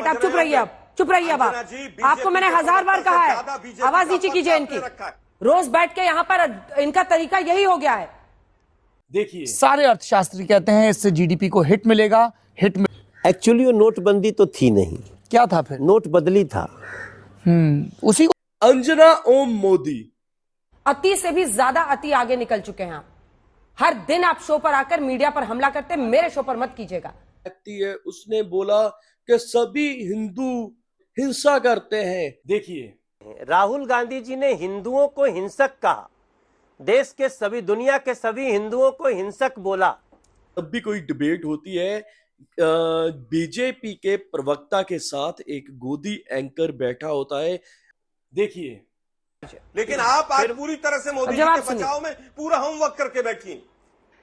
आप चुप रहिए, अब चुप रहिए। अब आपको मैंने 1000 बार कहा है आवाज नीचे कीजिए इनकी। रोज बैठ के यहाँ पर इनका तरीका यही हो गया है। देखिए, सारे अर्थशास्त्री कहते हैं इससे जीडीपी को हिट मिलेगा। एक्चुअली वो नोटबंदी तो थी नहीं। क्या था फिर? नोट बदली था। उसी को अंजना ओम मोदी अति से भी ज्यादा अति आगे निकल चुके हैं आप। हर दिन आप शो पर आकर मीडिया पर हमला करते हैं, मेरे शो पर मत कीजिएगा। है, उसने बोला कि सभी हिंदू हिंसा करते हैं। देखिए, राहुल गांधी जी ने हिंदुओं को हिंसक कहा, देश के सभी, दुनिया के सभी हिंदुओं को हिंसक बोला। जब भी कोई डिबेट होती है, बीजेपी के प्रवक्ता के साथ एक गोदी एंकर बैठा होता है। देखिए, लेकिन आप आज पूरी तरह से मोदी जी के बचाव में पूरा होमवर्क करके बैठी।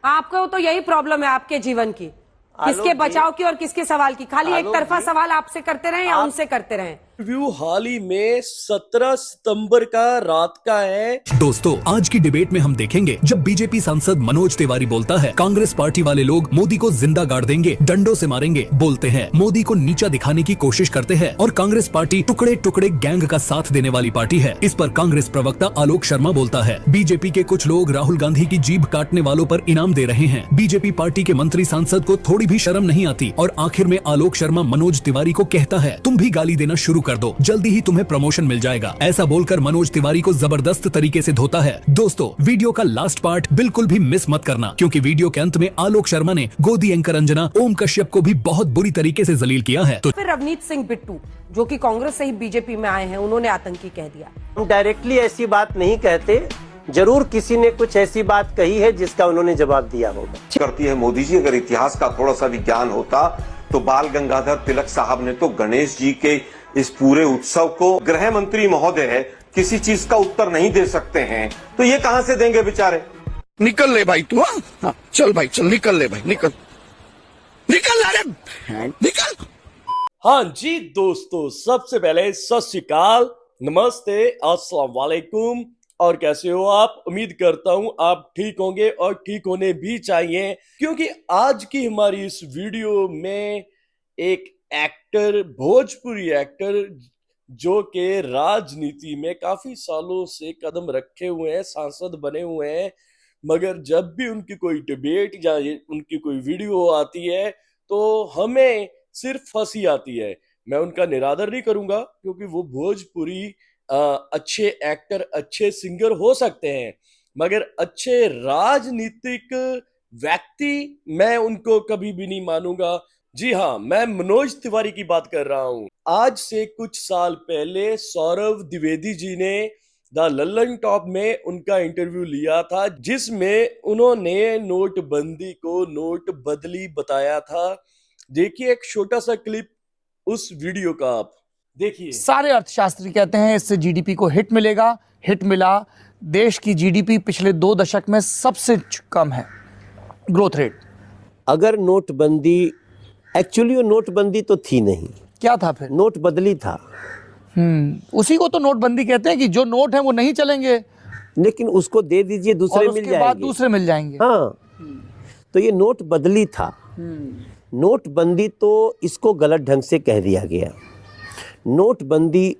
आपको तो यही प्रॉब्लम है आपके जीवन की, किसके बचाव की और किसके सवाल की। खाली एक तरफा सवाल आपसे करते रहे या उनसे करते रहे। इंटरव्यू हाल ही में 17 सितंबर का रात का है। दोस्तों, आज की डिबेट में हम देखेंगे जब बीजेपी सांसद मनोज तिवारी बोलता है कांग्रेस पार्टी वाले लोग मोदी को जिंदा गाड़ देंगे, डंडों से मारेंगे, बोलते हैं मोदी को नीचा दिखाने की कोशिश करते हैं और कांग्रेस पार्टी टुकड़े टुकड़े गैंग का साथ देने वाली पार्टी है। इस पर कांग्रेस प्रवक्ता आलोक शर्मा बोलता है बीजेपी के कुछ लोग राहुल गांधी की जीभ काटने वालों पर इनाम दे रहे हैं। बीजेपी पार्टी के मंत्री सांसद को थोड़ी भी शर्म नहीं आती और आखिर में आलोक शर्मा मनोज तिवारी को कहता है तुम भी गाली देना शुरू कर दो, जल्दी ही तुम्हें प्रमोशन मिल जाएगा। ऐसा बोलकर मनोज तिवारी को जबरदस्त तरीके से धोता है। दोस्तों, वीडियो का लास्ट पार्ट बिल्कुल भी मिस मत करना, क्योंकि वीडियो के अंत में आलोक शर्मा ने गोदी एंकर अंजना ओम कश्यप को भी बहुत बुरी तरीके से जलील किया है। तो फिर रवनीत सिंह बिट्टू जो कि कांग्रेस से ही बीजेपी में आए हैं, उन्होंने आतंकी कह दिया। हम डायरेक्टली ऐसी बात नहीं कहते, जरूर किसी ने कुछ ऐसी बात कही है जिसका उन्होंने जवाब दिया होगा। करती है मोदी जी, अगर इतिहास का थोड़ा सा भी ज्ञान होता तो बाल गंगाधर तिलक साहब ने तो गणेश जी के इस पूरे उत्सव को गृह मंत्री महोदय किसी चीज का उत्तर नहीं दे सकते हैं, तो ये कहां से देंगे बेचारे। निकल ले भाई तू। हाँ, चल भाई चल, निकल ले भाई, निकल निकल, अरे निकल। हाँ जी दोस्तों, सबसे पहले सत श्री अकाल, नमस्ते, अस्सलाम वालेकुम। और कैसे हो आप? उम्मीद करता हूं आप ठीक होंगे और ठीक होने भी चाहिए, क्योंकि आज की हमारी इस वीडियो में एक एक्टर, भोजपुरी एक्टर जो के राजनीति में काफी सालों से कदम रखे हुए हैं, सांसद बने हुए हैं, मगर जब भी उनकी कोई डिबेट या उनकी कोई वीडियो आती है तो हमें सिर्फ हंसी आती है। मैं उनका निरादर नहीं करूंगा, क्योंकि वो भोजपुरी अच्छे एक्टर, अच्छे सिंगर हो सकते हैं, मगर अच्छे राजनीतिक व्यक्ति मैं उनको कभी भी नहीं मानूंगा। जी हाँ, मैं मनोज तिवारी की बात कर रहा हूं। आज से कुछ साल पहले सौरभ द्विवेदी जी ने द लल्लन टॉप में उनका इंटरव्यू लिया था, जिसमें उन्होंने नोटबंदी को नोट बदली बताया था। देखिए एक छोटा सा क्लिप उस वीडियो का, आप देखिए। सारे अर्थशास्त्री कहते हैं इससे जीडीपी को हिट मिलेगा। हिट मिला। देश की जीडीपी पिछले 2 दशक में सबसे कम है ग्रोथ रेट। अगर नोटबंदी, एक्चुअली वो नोटबंदी तो थी नहीं। क्या था फिर? नोट बदली था। उसी को तो नोटबंदी कहते हैं कि जो नोट है वो नहीं चलेंगे, लेकिन उसको दे दीजिए, दूसरे मिल जाएंगे, बाद दूसरे मिल जाएंगे। हाँ, तो ये नोट बदली था। नोटबंदी तो इसको गलत ढंग से कह दिया गया। नोटबंदी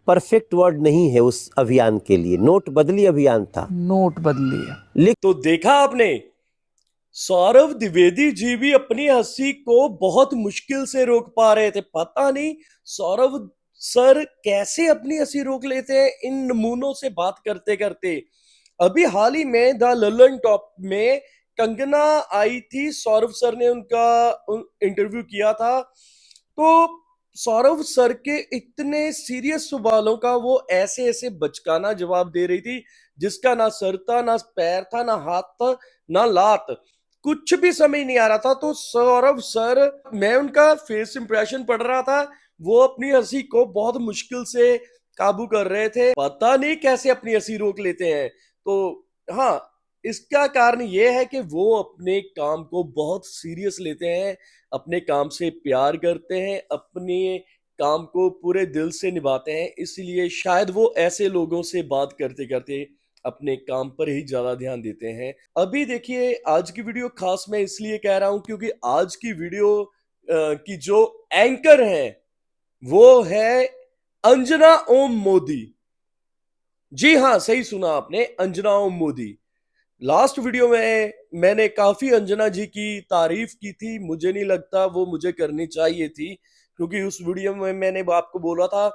परफेक्ट वर्ड नहीं है उस अभियान के लिए। नोट बदली अभियान था। नोट बदली। तो देखा आपने, सौरभ द्विवेदी जी भी अपनी हंसी को बहुत मुश्किल से रोक पा रहे थे। पता नहीं सौरभ सर कैसे अपनी हंसी रोक लेते हैं इन नमूनों से बात करते करते। अभी हाल ही में द लल्लन टॉप में कंगना आई थी, सौरभ सर ने उनका इंटरव्यू किया था, तो सौरभ सर के इतने सीरियस सवालों का वो ऐसे ऐसे बचकाना जवाब दे रही थी, जिसका ना सर था, ना पैर था, ना हाथ था, ना लात, कुछ भी समझ नहीं आ रहा था। तो सौरभ सर, मैं उनका फेस इंप्रेशन पढ़ रहा था, वो अपनी हंसी को बहुत मुश्किल से काबू कर रहे थे। पता नहीं कैसे अपनी हंसी रोक लेते हैं। तो हाँ, इसका कारण ये है कि वो अपने काम को बहुत सीरियस लेते हैं, अपने काम से प्यार करते हैं, अपने काम को पूरे दिल से निभाते हैं, इसलिए शायद वो ऐसे लोगों से बात करते करते अपने काम पर ही ज्यादा ध्यान देते हैं। अभी देखिए, आज की वीडियो खास मैं इसलिए कह रहा हूं क्योंकि आज की वीडियो की जो एंकर हैं वो है अंजना ओम मोदी। जी हां, सही सुना आपने, अंजना ओम मोदी। लास्ट वीडियो में मैंने काफी अंजना जी की तारीफ की थी, मुझे नहीं लगता वो मुझे करनी चाहिए थी, क्योंकि उस वीडियो में मैंने आपको बोला था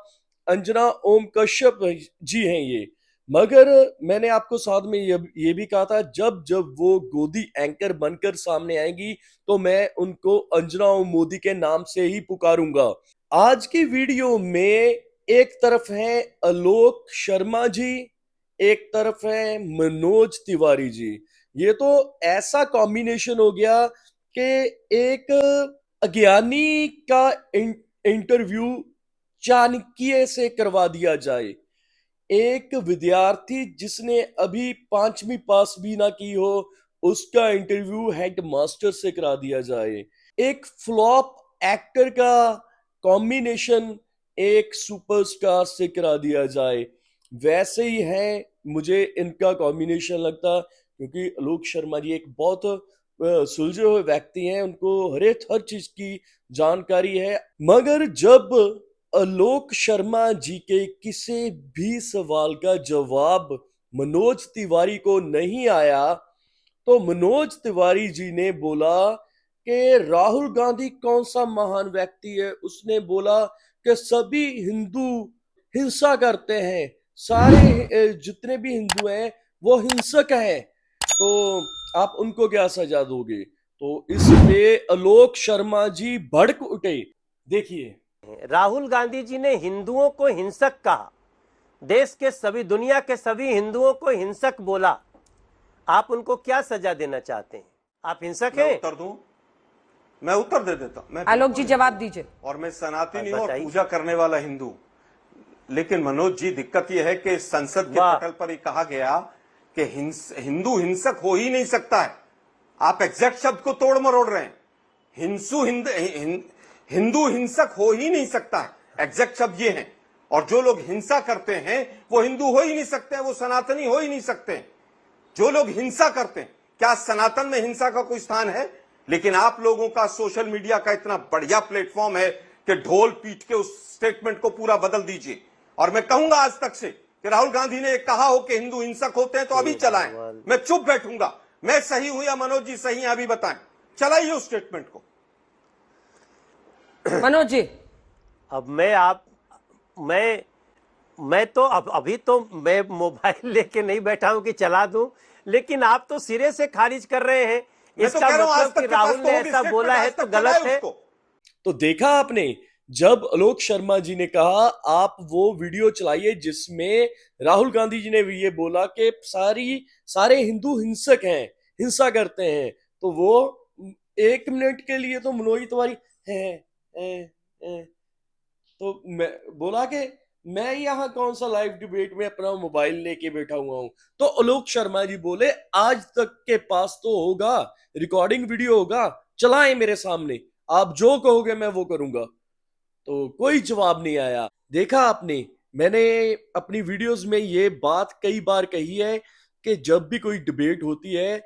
अंजना ओम कश्यप जी हैं ये, मगर मैंने आपको साथ में ये भी कहा था जब जब वो गोदी एंकर बनकर सामने आएंगी तो मैं उनको अंजना ओम मोदी के नाम से ही पुकारूंगा। आज की वीडियो में एक तरफ है आलोक शर्मा जी, एक तरफ है मनोज तिवारी जी। ये तो ऐसा कॉम्बिनेशन हो गया कि एक अज्ञानी का इंटरव्यू चाणक्य से करवा दिया जाए, एक विद्यार्थी जिसने अभी 5वीं पास भी ना की हो उसका इंटरव्यू हेड मास्टर से करा दिया जाए, एक फ्लॉप एक्टर का कॉम्बिनेशन एक सुपरस्टार से करा दिया जाए। वैसे ही है मुझे इनका कॉम्बिनेशन लगता, क्योंकि आलोक शर्मा जी एक बहुत सुलझे हुए व्यक्ति हैं, उनको हर चीज की जानकारी है। मगर जब आलोक शर्मा जी के किसी भी सवाल का जवाब मनोज तिवारी को नहीं आया तो मनोज तिवारी जी ने बोला कि राहुल गांधी कौन सा महान व्यक्ति है। उसने बोला कि सभी हिंदू हिंसा करते हैं, सारे जितने भी हिंदू हैं वो हिंसक हैं, तो आप उनको क्या सजा दोगे। तो इस पे आलोक शर्मा जी भड़क उठे। देखिए, राहुल गांधी जी ने हिंदुओं को हिंसक कहा, देश के सभी, दुनिया के सभी हिंदुओं को हिंसक बोला। आप उनको क्या सजा देना चाहते हैं? आप हिंसक हैं? उत्तर दूं? मैं उत्तर दे देता हूं। आलोक जी जवाब दीजिए। और मैं सनातनी हूं और पूजा करने वाला हिंदू। लेकिन मनोज जी, दिक्कत यह है कि संसद के पटल पर ही कहा गया कि हिंदू हिंसक हो ही नहीं सकता है। आप एग्जैक्ट शब्द को तोड़ मरोड़ रहे हैं। हिंदू हिंसक हो ही नहीं सकता है, एग्जैक्ट शब्द ये है। और जो लोग हिंसा करते हैं वो हिंदू हो ही नहीं सकते हैं, वो सनातनी हो ही नहीं सकते हैं। जो लोग हिंसा करते हैं, क्या सनातन में हिंसा का कोई स्थान है? लेकिन आप लोगों का सोशल मीडिया का इतना बढ़िया प्लेटफॉर्म है कि ढोल पीट के उस स्टेटमेंट को पूरा बदल दीजिए। और मैं कहूंगा आज तक से कि राहुल गांधी ने कहा हो कि हिंदू हिंसक होते हैं तो अभी चलाएं, मैं चुप बैठूंगा। मैं सही हूं या मनोज जी सही हैं, अभी बताएं, चलाइए उस स्टेटमेंट को। मनोज जी, अब मैं तो अभी तो मैं मोबाइल लेके नहीं बैठा हूं कि चला दूं, लेकिन आप तो सिरे से खारिज कर रहे हैं। इसका मतलब कि राहुल ने ऐसा बोला है तो गलत है। तो देखा आपने, जब आलोक शर्मा जी ने कहा आप वो वीडियो चलाइए जिसमें राहुल गांधी जी ने भी ये बोला कि सारे हिंदू हिंसक हैं, हिंसा करते हैं, तो वो 1 मिनट के लिए तो मनोज तिवारी तो मैं बोला कि मैं यहाँ कौन सा लाइव डिबेट में अपना मोबाइल लेके बैठा हुआ हूं। तो आलोक शर्मा जी बोले आज तक के पास तो होगा, रिकॉर्डिंग वीडियो होगा, चलाएं मेरे सामने, आप जो कहोगे मैं वो करूंगा। तो कोई जवाब नहीं आया। देखा आपने, मैंने अपनी वीडियोस में ये बात कई बार कही है कि जब भी कोई डिबेट होती है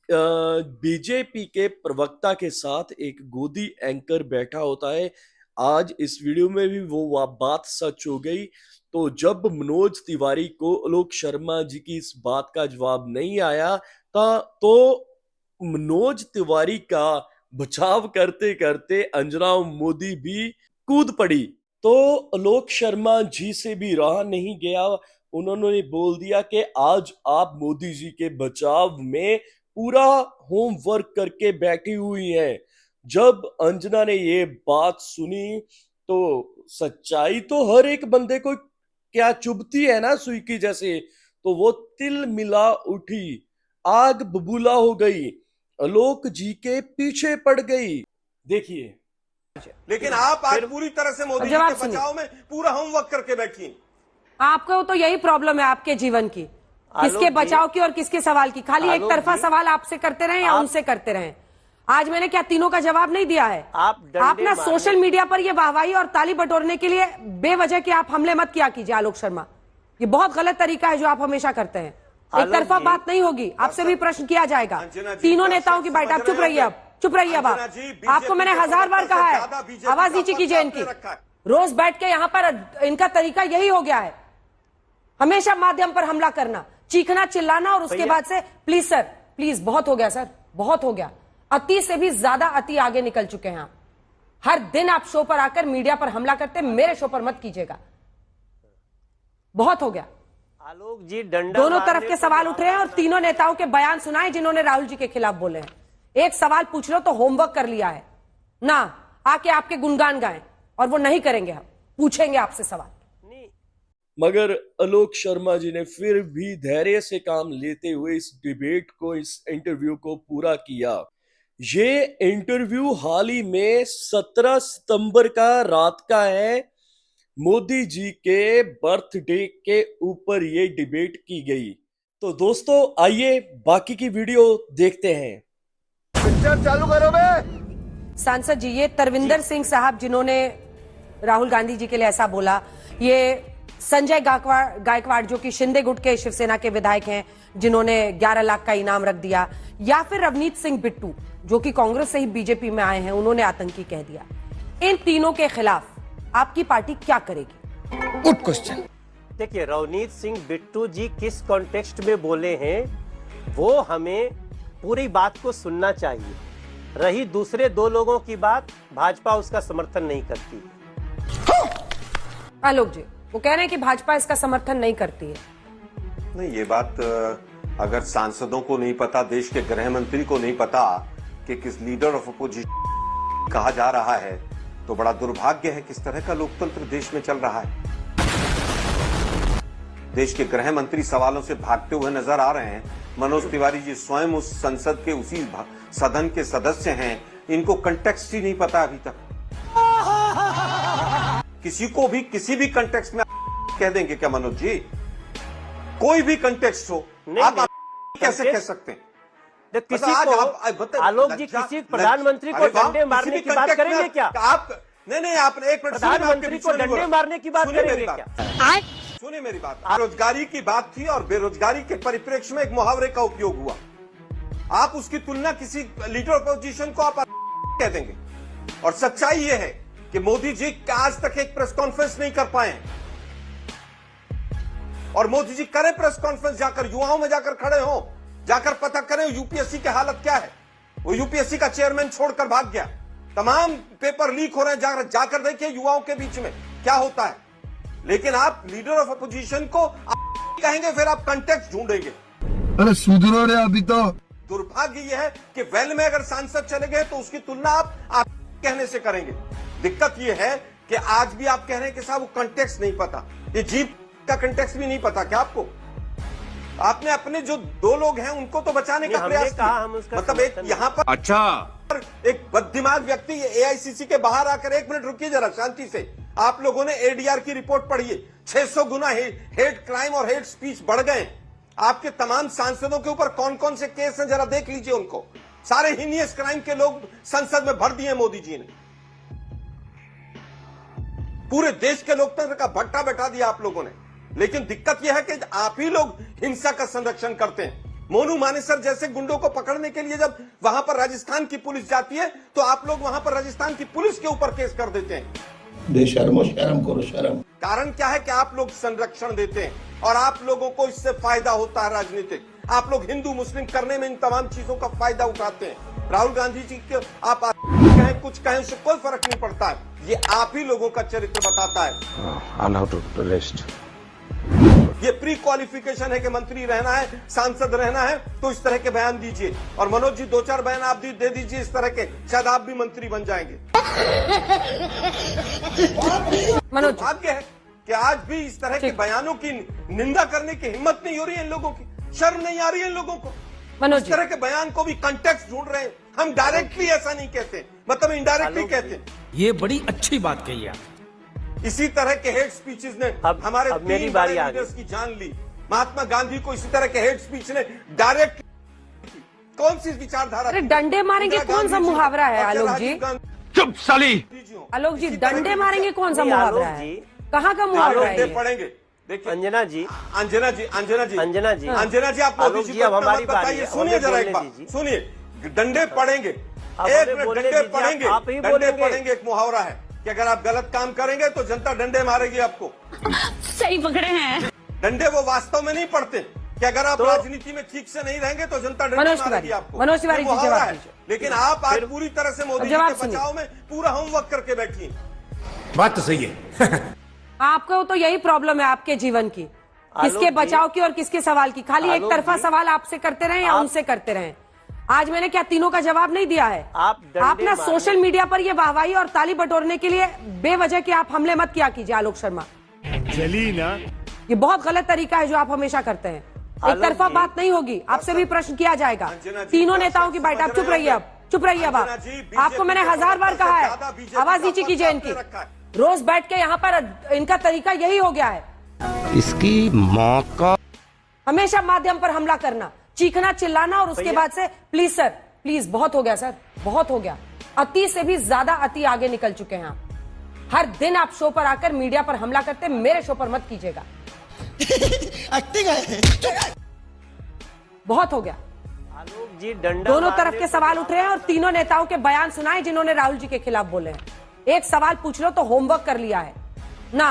बीजेपी के प्रवक्ता के साथ एक गोदी एंकर बैठा होता है। आज इस वीडियो में भी वो बात सच हो गई। तो जब मनोज तिवारी को आलोक शर्मा जी की इस बात का जवाब नहीं आया तो मनोज तिवारी का बचाव करते करते अंजना मोदी भी कूद पड़ी। तो आलोक शर्मा जी से भी रहा नहीं गया, उन्होंने बोल दिया कि आज आप मोदी जी के बचाव में पूरा होमवर्क करके बैठी हुई हैं। जब अंजना ने ये बात सुनी तो सच्चाई तो हर एक बंदे को क्या चुभती है ना सुई की जैसे, तो वो तिल मिला उठी, आग बबूला हो गई, आलोक जी के पीछे पड़ गई। देखिए, लेकिन आप आज पूरी तरह से मोदी जी के बचाव में पूरा होमवर्क करके बैठी। आपको तो यही प्रॉब्लम है आपके जीवन की, किसके बचाव की और किसके सवाल की। खाली एक तरफा सवाल आपसे करते रहे या उनसे करते रहे। आज मैंने क्या तीनों का जवाब नहीं दिया है? आप ना सोशल मीडिया पर ये वाहवाही और ताली बटोरने के लिए बेवजह के आप हमले मत किया कीजिए आलोक शर्मा। ये बहुत गलत तरीका है जो आप हमेशा करते हैं। एक तरफा बात नहीं होगी, आपसे भी प्रश्न किया जाएगा। तीनों नेताओं की बाइट, आप चुप रहिए। अब चुप रहिए अब आप। अंजना जी, बीजेपी आपको मैंने के 1000 बार कहा ज्यादा है, बीजेपी आवाज का नीचे पत्ता कीजिए आपने इनकी। रखा है। रोज बैठ के यहाँ पर इनका तरीका यही हो गया है, हमेशा माध्यम पर हमला करना, चीखना, चिल्लाना, और उसके बाद से प्लीज सर, प्लीज, बहुत हो गया सर, बहुत हो गया। अति से भी ज्यादा अति आगे निकल चुके हैं आप। हर दिन आप शो पर आकर मीडिया पर हमला करते, मेरे शो पर मत कीजिएगा, बहुत हो गया। आलोक जी, डंडा दोनों मारने तरफ के को सवाल उठ रहे हैं और तीनों नेताओं के बयान सुनाए जिन्होंने राहुल जी के खिलाफ बोले हैं। एक सवाल पूछ लो तो होमवर्क कर लिया है ना, आके आपके गुणगान गाएं, और वो नहीं करेंगे, हम पूछेंगे आपसे सवाल। मगर आलोक शर्मा जी ने फिर भी धैर्य से काम लेते हुए इस डिबेट को, इस इंटरव्यू को पूरा किया। ये इंटरव्यू हाल ही में 17 सितंबर का रात का है। मोदी जी के बर्थडे के ऊपर ये डिबेट की गई। तो दोस्तों आइए बाकी की वीडियो देखते हैं। पिक्चर चालू करो बे। सांसद जी, ये तरविंदर सिंह साहब जिन्होंने राहुल गांधी जी के लिए ऐसा बोला, ये संजय गायकवाड़ जो कि शिंदे गुट के शिवसेना के विधायक हैं जिन्होंने 11 लाख का इनाम रख दिया, या फिर रवनीत सिंह बिट्टू जो कि कांग्रेस से ही बीजेपी में आए हैं, उन्होंने आतंकी कह दिया, इन तीनों के खिलाफ आपकी पार्टी क्या करेगी? Good question. देखिए, रवनीत सिंह बिट्टू जी किस कॉन्टेक्स्ट में बोले हैं वो हमें पूरी बात को सुनना चाहिए। रही दूसरे दो लोगों की बात, भाजपा उसका समर्थन नहीं करती। आलोक जी, वो कह रहे हैं कि भाजपा इसका समर्थन नहीं करती है। नहीं, ये बात अगर सांसदों को नहीं पता, देश के गृह मंत्री को नहीं पता कि किस लीडर ऑफ अपोजिशन कहा जा रहा है, तो बड़ा दुर्भाग्य है। किस तरह का लोकतंत्र देश में चल रहा है। देश के गृह मंत्री सवालों से भागते हुए नजर आ रहे हैं। मनोज तिवारी जी स्वयं उस संसद के उसी सदन के सदस्य हैं, इनको कंटेक्स्ट ही नहीं पता अभी तक। किसी को भी किसी भी कंटेक्स्ट में कह देंगे क्या मनोज जी? कोई भी कंटेक्स्ट हो, आप कैसे कह सकते हैं? किसी को, आलोक जी, किसी प्रधानमंत्री को डंडे मारने की बात करेंगे क्या? आप नहीं, आपने एक मिनट, प्रधानमंत्री को डंडे मारने की बात करेंगे क्या? सुनिए मेरी बात। बेरोजगारी की बात थी और बेरोजगारी के परिप्रेक्ष्य में एक मुहावरे का उपयोग हुआ। आप उसकी तुलना किसी लीडर अपोजिशन को आप कह देंगे। और सच्चाई यह है कि मोदी जी आज तक एक प्रेस कॉन्फ्रेंस नहीं कर पाए, और मोदी जी करें प्रेस कॉन्फ्रेंस, जाकर युवाओं में जाकर खड़े हो, जाकर पता करें यूपीएससी की हालत क्या है। वो यूपीएससी का चेयरमैन छोड़कर भाग गया, तमाम पेपर लीक हो रहे हैं, जाकर देखिए युवाओं के बीच में क्या होता है। लेकिन आप लीडर ऑफ अपोजिशन को कहेंगे, फिर आप कंटेक्स्ट ढूंढेंगे। अरे सुधरो रे अभी तो। दुर्भाग्य यह है कि वेल में अगर सांसद चले गए तो उसकी तुलना आप कहने से करेंगे। दिक्कत यह है कि आज भी आप कह रहे हैं कि साहब वो कंटेक्स्ट नहीं पता। ये जीत का कंटेक्स्ट भी नहीं पता क्या आपको? आपने अपने जो दो लोग हैं उनको तो बचाने का प्रयास किया, मतलब एक यहाँ पर अच्छा एक बददिमाग व्यक्ति एआईसीसी के बाहर आकर, एक मिनट रुकिए जरा शांति से, आप लोगों ने एडीआर की रिपोर्ट पढ़ी है। 600 गुना हेट क्राइम और हेट स्पीच बढ़ गए। आपके तमाम सांसदों के ऊपर कौन कौन से केस हैं जरा देख लीजिए उनको। सारे हीनियस क्राइम के लोग संसद में भर दिए मोदी जी ने। पूरे देश के लोकतंत्र का भट्टा बैठा दिया आप लोगों ने। लेकिन दिक्कत यह है कि आप ही लोग हिंसा का संरक्षण करते हैं। मोनू मानेसर जैसे गुंडों को पकड़ने के लिए जब वहां पर राजस्थान की पुलिस जाती है तो आप लोग वहां पर राजस्थान की पुलिस के ऊपर केस कर देते हैं। बेशर्मो शर्म करो शर्म। कारण क्या है कि आप लोग संरक्षण देते हैं और आप लोगों को इससे फायदा होता है राजनीतिक। आप लोग हिंदू मुस्लिम करने में इन तमाम चीजों का फायदा उठाते हैं। राहुल गांधी जी के आप कहें कुछ कहें, उससे कोई फर्क नहीं पड़ता है। ये आप ही लोगों का चरित्र बताता है। ये प्री क्वालिफिकेशन है कि मंत्री रहना है, सांसद रहना है तो इस तरह के बयान दीजिए। और मनोज जी 2-4 बयान आप दे दीजिए इस तरह के, शायद आप भी मंत्री बन जाएंगे। मनोज, भाग्य है कि आज भी इस तरह के बयानों की निंदा करने की हिम्मत नहीं हो रही है इन लोगों की, शर्म नहीं आ रही है इन लोगों को। मनोज इस तरह के बयान को भी कंटेक्स्ट ढूंढ रहे हैं। हम डायरेक्टली ऐसा नहीं कहते, मतलब इनडायरेक्टली कहते हैं। ये बड़ी अच्छी बात कही आप। इसी तरह के हेट स्पीचेस ने हमारे 3 बड़े लीडर्स की जान ली। महात्मा गांधी को इसी तरह के हेट स्पीच ने डायरेक्ट, कौन सी विचारधारा? अरे डंडे मारेंगे कौन सा मुहावरा है आलोक जी? चुप साली। आलोक जी, डंडे मारेंगे कौन सा मुहावरा है? कहाँ का मुहावरा है? पढ़ेंगे। देखिए अंजना जी, आप मोदी जी को बताइए। सुनिए जरा एक बात, सुनिए, डंडे पड़ेंगे अब एक हमें मिनट, बोलने डंडे दीजिए, पड़ेंगे, आप ही डंडे बोलेंगे। पड़ेंगे। एक मुहावरा है कि अगर आप गलत काम करेंगे तो जनता डंडे मारेगी आपको। सही पकड़े हैं। डंडे वो वास्तव में नहीं पड़ते कि अगर आप तो- राजनीति में ठीक से नहीं रहेंगे तो जनता डंडे मनोज मारेगी तिवारी, आपको। मनोज तिवारी ये जी, मुहावरा जवाब है। दीजिए। लेकिन आप आज पूरी तरह से मोदी जी जवाब के सुनिए। बचाव में पूरा होमवर्क करके बैठी हैं। बात तो सही है। आपको तो यही प्रॉब्लम है आपके जीवन की, किसके जी। बचाव की और किसके सवाल की। खाली एक आलोक तरफा जी। सवाल आपसे करते रहे या आप- उनसे करते रहे। आज मैंने क्या तीनों का जवाब नहीं दिया है? आप डंडे आप ना मारने- सोशल मीडिया पर ये वाहवाही और ताली बटोरने के लिए बेवजह के आप हमले मत किया कीजिए आलोक शर्मा। चली ना। ये बहुत गलत तरीका है जो आप हमेशा करते हैं। एक आलोक तरफा जी। बात नहीं होगी, आपसे भी प्रश्न किया जाएगा। अंजना जी, तीनों क्या नेताओं की बाइट। आप समझ चुप रहे रहिए, अब चुप रहिए। अब अंजना जी, बीजेपी आपको मैंने के 1000 बार प्रवक्ता कहा से है, ज्यादा बीजेपी आवाज का नीचे पक्ष कीजिए आपने इनकी। रखा है। रोज बैठ के यहाँ पर इनका तरीका यही हो गया है, इसकी माँ का हमेशा माध्यम पर हमला करना, चीखना, चिल्लाना और उसके बाद से प्लीज सर, प्लीज बहुत हो गया सर, बहुत हो गया। अति से भी ज्यादा अति आगे निकल चुके हैं आप। हर दिन आप शो पर आकर मीडिया पर हमला करते हैं, मेरे शो पर मत कीजिएगा। बहुत हो गया। आलोक जी डंडा दोनों मारने तरफ के सवाल उठ रहे हैं और तीनों नेताओं के बयान सुनाए जिन्होंने राहुल जी के खिलाफ बोले हैं। एक सवाल पूछ लो तो होमवर्क कर लिया है ना,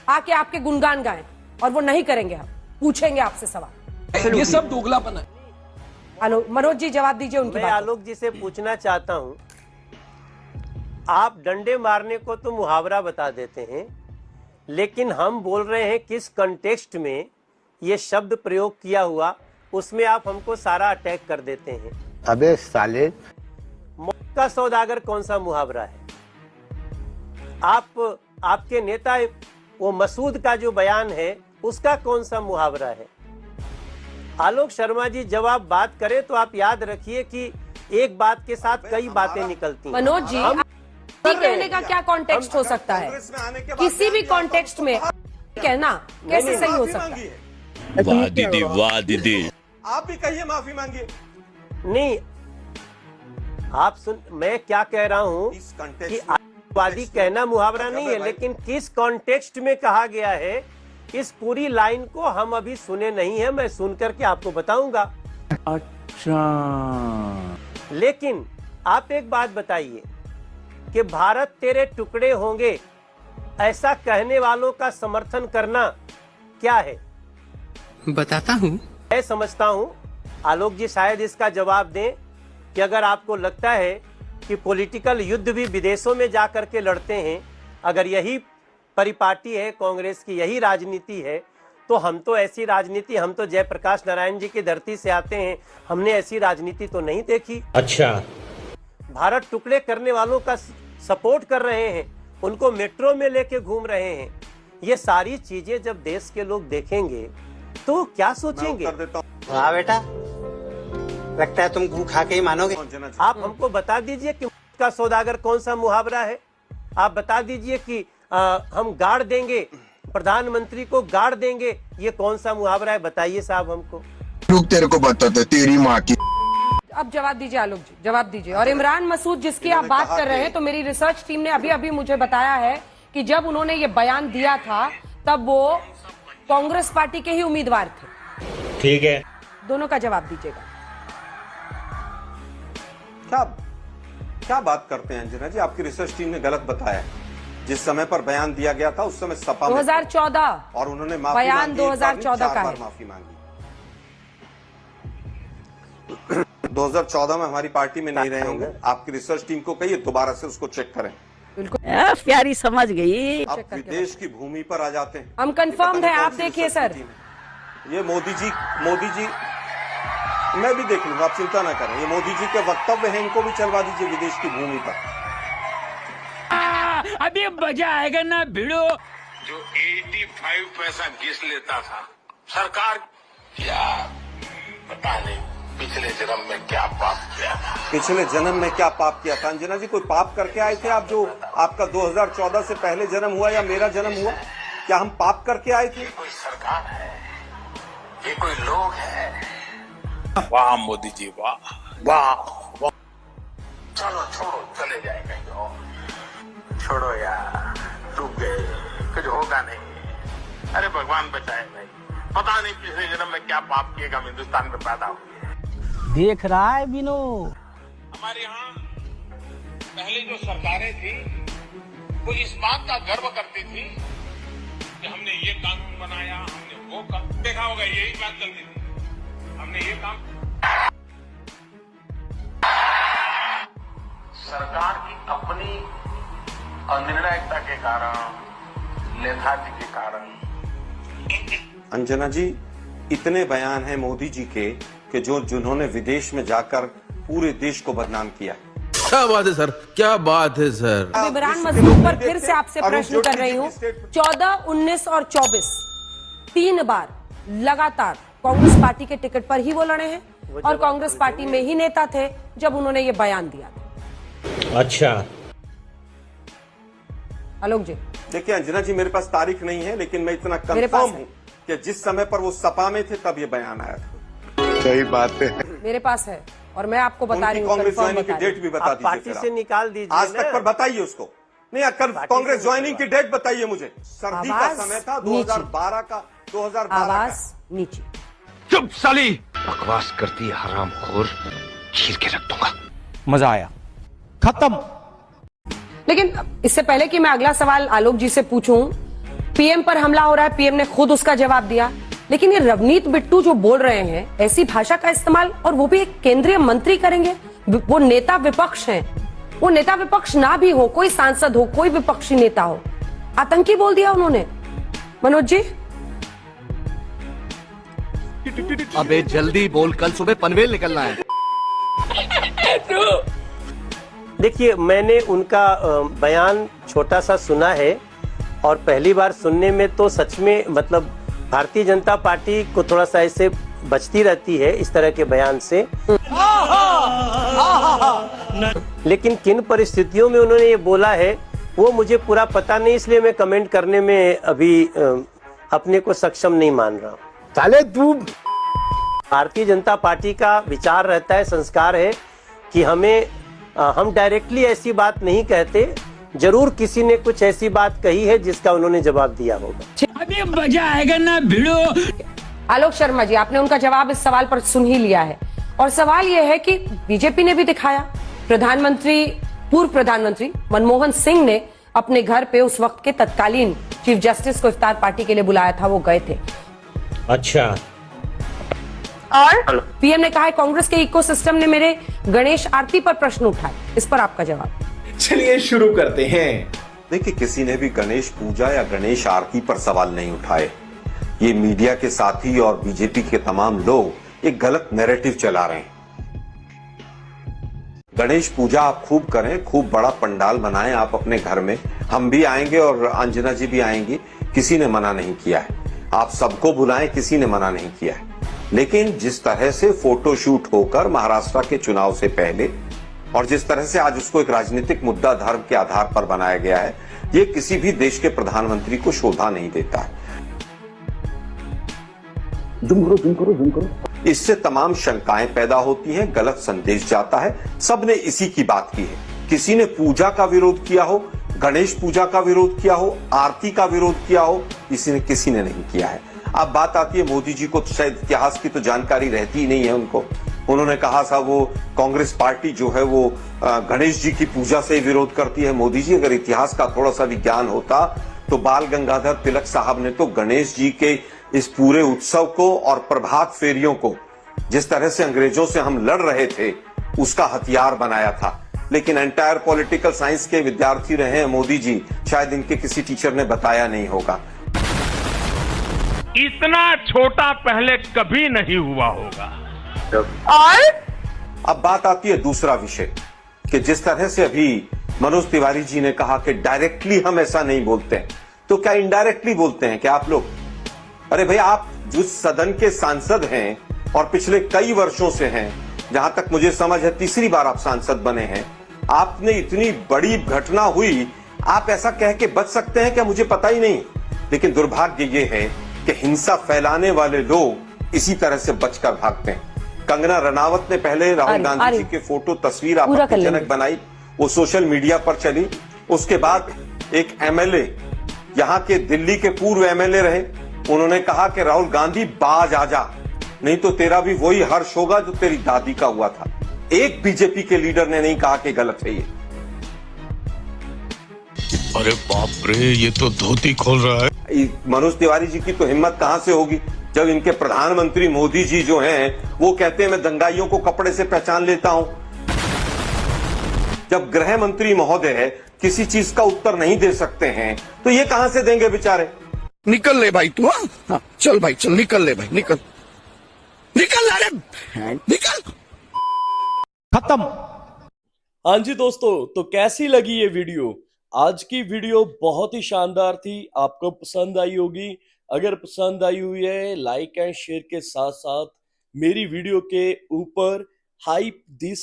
आके आपके गुणगान गाएं, और वो नहीं करेंगे। हम पूछेंगे आपसे सवाल। ये सब दोगलापन है। आलोक, मनोज जी जवाब दीजिए उनकी मैं बात। आलोक जी से पूछना चाहता हूं, आप डंडे मारने को तो मुहावरा बता देते हैं, लेकिन हम बोल रहे हैं किस कंटेक्स्ट में ये शब्द प्रयोग किया हुआ, उसमें आप हमको सारा अटैक कर देते हैं। अबे साले, मौत का सौदागर कौन सा मुहावरा है? आपके नेता वो मसूद का जो बयान है उसका कौन सा मुहावरा है? आलोक शर्मा जी, जब आप बात करें तो आप याद रखिए कि एक बात के साथ कई बातें निकलती हैं। मनोज जी, हम ये कहने का क्या कॉन्टेक्स्ट हो सकता है? कांग्रेस में आने के बाद किसी भी क्या किया कॉन्टेक्स्ट तो में कहना कैसे सही हो माफी सकता मांगी है? है। वाह दीदी, वाह दीदी। आप भी कहिए माफी मांगिए। नहीं, आप सुन, मैं क्या कह रहा हूं इस कि कंटेक्स्ट आतंकवादी कहना मुहावरा नहीं है, लेकिन किस कॉन्टेक्स्ट में कहा गया है, इस पूरी लाइन को हम अभी सुने नहीं है, मैं सुन करके आपको बताऊंगा। अच्छा। लेकिन आप एक बात बताइए कि भारत तेरे टुकड़े होंगे, ऐसा कहने वालों का समर्थन करना क्या है? बताता हूँ। मैं समझता हूं आलोक जी शायद इसका जवाब दें कि अगर आपको लगता है कि पॉलिटिकल युद्ध भी विदेशों में जा करके लड़ते हैं, अगर यही परिपाटी है कांग्रेस की, यही राजनीति है, तो हम तो ऐसी राजनीति, हम तो जयप्रकाश नारायण जी की धरती से आते हैं, हमने ऐसी राजनीति तो नहीं देखी। अच्छा। भारत टुकड़े करने वालों का सपोर्ट कर रहे हैं, उनको मेट्रो में लेके घूम रहे हैं। ये सारी चीजें जब देश के लोग देखेंगे तो क्या सोचेंगे? कर देता हूँ। वाह बेटा, लगता है तुम गू खा के ही मानोगे। अंजना जी, आप हमको बता दीजिए कि का सौदागर कौन सा मुहावरा है। आप बता दीजिए कि हम गाड़ देंगे, प्रधानमंत्री को गाड़ देंगे, ये कौन सा मुहावरा है? बताइए साहब हमको। रुक, तेरे को बताते तेरी माँ की। अब जवाब दीजिए आलोक जी, जवाब दीजिए। और इमरान मसूद जिसकी आप बात कर रहे हैं, तो मेरी रिसर्च टीम ने अभी अभी मुझे बताया है कि जब उन्होंने ये बयान दिया था तब वो कांग्रेस पार्टी के ही उम्मीदवार थे। ठीक है। दोनों का जवाब दीजिएगा। क्या क्या बात करते हैं अंजना जी? आपकी रिसर्च टीम ने गलत बताया है। जिस समय पर बयान दिया गया था उस समय सपा में 2014 और उन्होंने माफी बयान मांगी, एक बार नहीं, 2014 चार का बार है। माफी मांगी। 2014 में हमारी पार्टी में नहीं रहे होंगे। आपकी रिसर्च टीम को कहिए दोबारा से उसको चेक करें। प्यारी समझ गई। आप विदेश की भूमि पर आ जाते हैं। हम कंफर्म्ड हैं, आप देखिए सर। ये मोदी जी मैं भी देख लूंगा, आप चिंता ना करें। ये मोदी जी के वक्तव्य हैं, इनको भी चलवा दीजिए विदेश की भूमि पर। अभी मजा आएगा ना भिड़ो। जो 85 पैसा घिस लेता था सरकार, क्या पता नहीं पिछले जन्म में क्या पाप किया था। पिछले जन्म में क्या पाप किया था? अंजना जी, कोई पाप करके आए थे आप? जो आपका 2014 से पहले जन्म हुआ या मेरा जन्म हुआ, क्या हम पाप करके आए थे? ये कोई सरकार है, ये कोई लोग है। वाह मोदी जी, वाह वाह वाह। चलो छोड़ो, चले जाए कहीं और। छोड़ो यार, डूब गए, कुछ होगा नहीं। अरे भगवान बचाए भाई, पता नहीं पिछले जन्म में क्या पाप किएगा, हम हिंदुस्तान में पैदा हुए। देख रहा है बिनो। हमारे यहाँ पहले जो सरकारें थी वो इस बात का गर्व करती थी कि हमने ये कानून बनाया, हमने वो काम देखा होगा, यही बात चलती थी, हमने ये काम। सरकार की अपनी अनिर्णायकता के कारण, लेथार्जी के कारण। अंजना जी, इतने बयान हैं मोदी जी के कि जिन्होंने विदेश में जाकर पूरे देश को बदनाम किया। क्या बात है सर, क्या बात है सर। इमरान मजलूम पर फिर से आपसे प्रश्न कर रही हूँ। 14, 19 और 24 3 बार लगातार कांग्रेस पार्टी के टिकट पर ही वो लड़े हैं और कांग्रेस पार्टी में ही नेता थे जब उन्होंने ये बयान दिया था। अच्छा, आलोक जी, देखिए अंजना जी, मेरे पास तारीख नहीं है, लेकिन मैं इतना कंफर्म हूँ कि जिस समय पर वो सपा में थे तब ये बयान आया था। सही बात है। मेरे पास है और मैं आपको बता रही हूँ। कांग्रेस ज्वाइनिंग की डेट भी बता दीजिए। पार्टी से निकाल दीजिए आज तक पर बताइए उसको। नहीं, कल कांग्रेस ज्वाइनिंग की डेट बताइए मुझे। सर्दी का समय था 2012 का, 2012 आवाज नीचे। चुप साली। बकवास करती है हरामखोर, चीर के रख दूंगा। मजा आया, खत्म। लेकिन इससे पहले कि मैं अगला सवाल आलोक जी से पूछूं, पीएम पर हमला हो रहा है, पीएम ने खुद उसका जवाब दिया, लेकिन ये रवनीत बिट्टू जो बोल रहे हैं ऐसी भाषा का इस्तेमाल, और वो भी एक केंद्रीय मंत्री करेंगे। वो नेता विपक्ष हैं, वो नेता विपक्ष ना भी हो, कोई सांसद हो, कोई विपक्षी नेता हो, आतंकी बोल दिया उन्होंने। मनोज जी, अबे जल्दी बोल, कल सुबह पनवेल निकलना है। देखिए, मैंने उनका बयान छोटा सा सुना है और पहली बार सुनने में तो सच में मतलब भारतीय जनता पार्टी को थोड़ा सा ऐसे बचती रहती है इस तरह के बयान से। लेकिन किन परिस्थितियों में उन्होंने ये बोला है वो मुझे पूरा पता नहीं, इसलिए मैं कमेंट करने में अभी अपने को सक्षम नहीं मान रहा। साले तू, भारतीय जनता पार्टी का विचार रहता है, संस्कार है कि हम डायरेक्टली ऐसी बात नहीं कहते, जरूर किसी ने कुछ ऐसी बात कही है जिसका उन्होंने जवाब दिया होगा। अभी मजा आएगा ना भिड़ो। आलोक शर्मा जी, आपने उनका जवाब इस सवाल पर सुन ही लिया है और सवाल यह है कि बीजेपी ने भी दिखाया, पूर्व प्रधानमंत्री मनमोहन सिंह ने अपने घर पे उस वक्त के तत्कालीन चीफ जस्टिस को इफ्तार पार्टी के लिए बुलाया था, वो गए थे। अच्छा, और पीएम ने कहा है कांग्रेस के इकोसिस्टम ने मेरे गणेश आरती पर प्रश्न उठाए, इस पर आपका जवाब। चलिए शुरू करते हैं। देखिए, किसी ने भी गणेश पूजा या गणेश आरती पर सवाल नहीं उठाए। ये मीडिया के साथी और बीजेपी के तमाम लोग एक गलत नैरेटिव चला रहे हैं। गणेश पूजा आप खूब करें, खूब बड़ा पंडाल बनाएं आप अपने घर में, हम भी आएंगे और अंजना जी भी आएंगी, किसी ने मना नहीं किया है। आप सबको बुलाएं, किसी ने मना नहीं किया है। लेकिन जिस तरह से फोटोशूट होकर महाराष्ट्र के चुनाव से पहले और जिस तरह से आज उसको एक राजनीतिक मुद्दा धर्म के आधार पर बनाया गया है, ये किसी भी देश के प्रधानमंत्री को शोभा नहीं देता है। जूम करो। इससे तमाम शंकाएं पैदा होती हैं, गलत संदेश जाता है। सबने इसी की बात की है। किसी ने पूजा का विरोध किया हो, गणेश पूजा का विरोध किया हो, आरती का विरोध किया हो, किसी ने नहीं किया है। अब बात आती है मोदी जी को, शायद इतिहास की तो जानकारी रहती ही नहीं है उनको। उन्होंने कहा था वो कांग्रेस पार्टी जो है वो गणेश जी की पूजा से विरोध करती है। मोदी जी, अगर इतिहास का थोड़ा सा भी ज्ञान होता तो बाल गंगाधर तिलक साहब ने तो गणेश जी के इस पूरे उत्सव को और प्रभात फेरियों को, जिस तरह से अंग्रेजों से हम लड़ रहे थे, उसका हथियार बनाया था। लेकिन एंटायर पॉलिटिकल साइंस के विद्यार्थी रहे हैं मोदी जी, शायद इनके किसी टीचर ने बताया नहीं होगा। इतना छोटा पहले कभी नहीं हुआ होगा। और अब बात आती है दूसरा विषय कि जिस तरह से अभी मनोज तिवारी जी ने कहा कि डायरेक्टली हम ऐसा नहीं बोलते हैं, तो क्या इनडायरेक्टली बोलते हैं क्या आप लोग? अरे भाई, आप जो सदन के सांसद हैं और पिछले कई वर्षों से हैं, जहां तक मुझे समझ है तीसरी बार आप सांसद बने हैं, आपने इतनी बड़ी घटना हुई, आप ऐसा कह के बच सकते हैं क्या? मुझे पता ही नहीं। लेकिन दुर्भाग्य ये है कि हिंसा फैलाने वाले लोग इसी तरह से बचकर भागते हैं। कंगना रनावत ने पहले राहुल गांधी जी के फोटो तस्वीर आपत्तिजनक बनाई, वो सोशल मीडिया पर चली। उसके बाद एक एमएलए, यहाँ के दिल्ली के पूर्व एमएलए रहे, उन्होंने कहा कि राहुल गांधी बाज आजा, नहीं तो तेरा भी वही हर्ष होगा जो तेरी दादी का हुआ था। एक बीजेपी के लीडर ने नहीं कहा कि गलत है ये। अरे बाप रे, ये तो धोती खोल रहा है। मनोज तिवारी जी की तो हिम्मत कहां से होगी जब इनके प्रधानमंत्री मोदी जी जो हैं वो कहते हैं मैं दंगाइयों को कपड़े से पहचान लेता हूं। जब गृह मंत्री महोदय किसी चीज का उत्तर नहीं दे सकते हैं तो ये कहां से देंगे बेचारे। निकल ले भाई तू। हाँ चल भाई चल, निकल ले भाई, निकल निकल अरे निकल। खत्म। हाँ जी दोस्तों, तो कैसी लगी ये वीडियो? आज की वीडियो बहुत ही शानदार थी, आपको पसंद आई होगी। अगर पसंद आई हुई है, लाइक एंड शेयर के साथ साथ मेरी वीडियो के ऊपर हाइप दिस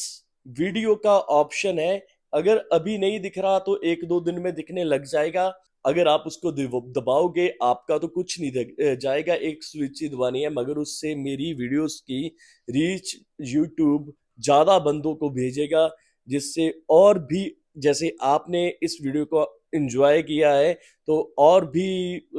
वीडियो का ऑप्शन है। अगर अभी नहीं दिख रहा तो 1-2 दिन में दिखने लग जाएगा। अगर आप उसको दबाओगे आपका तो कुछ नहीं जाएगा, एक स्विच ही दबानी है, मगर उससे मेरी वीडियोस की रीच यूट्यूब ज्यादा बंदों को भेजेगा, जिससे और भी जैसे आपने इस वीडियो को एंजॉय किया है तो और भी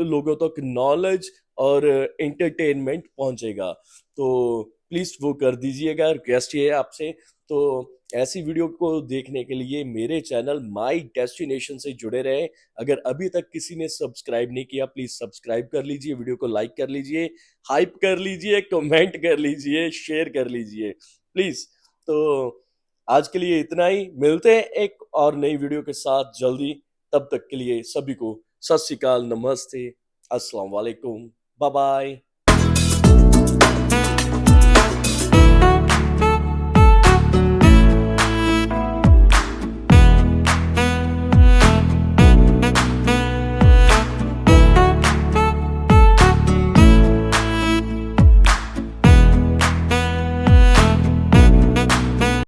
लोगों तक नॉलेज और एंटरटेनमेंट पहुंचेगा। तो प्लीज वो कर दीजिएगा, रिक्वेस्ट ये है आपसे। तो ऐसी वीडियो को देखने के लिए मेरे चैनल माई डेस्टिनेशन से जुड़े रहें। अगर अभी तक किसी ने सब्सक्राइब नहीं किया प्लीज सब्सक्राइब कर लीजिए, वीडियो को लाइक कर लीजिए, हाइप कर लीजिए, कमेंट कर लीजिए, शेयर कर लीजिए प्लीज। तो आज के लिए इतना ही, मिलते हैं एक और नई वीडियो के साथ जल्दी। तब तक के लिए सभी को सत श्री अकाल, नमस्ते, अस्सलाम वालेकुम, बाय बाय।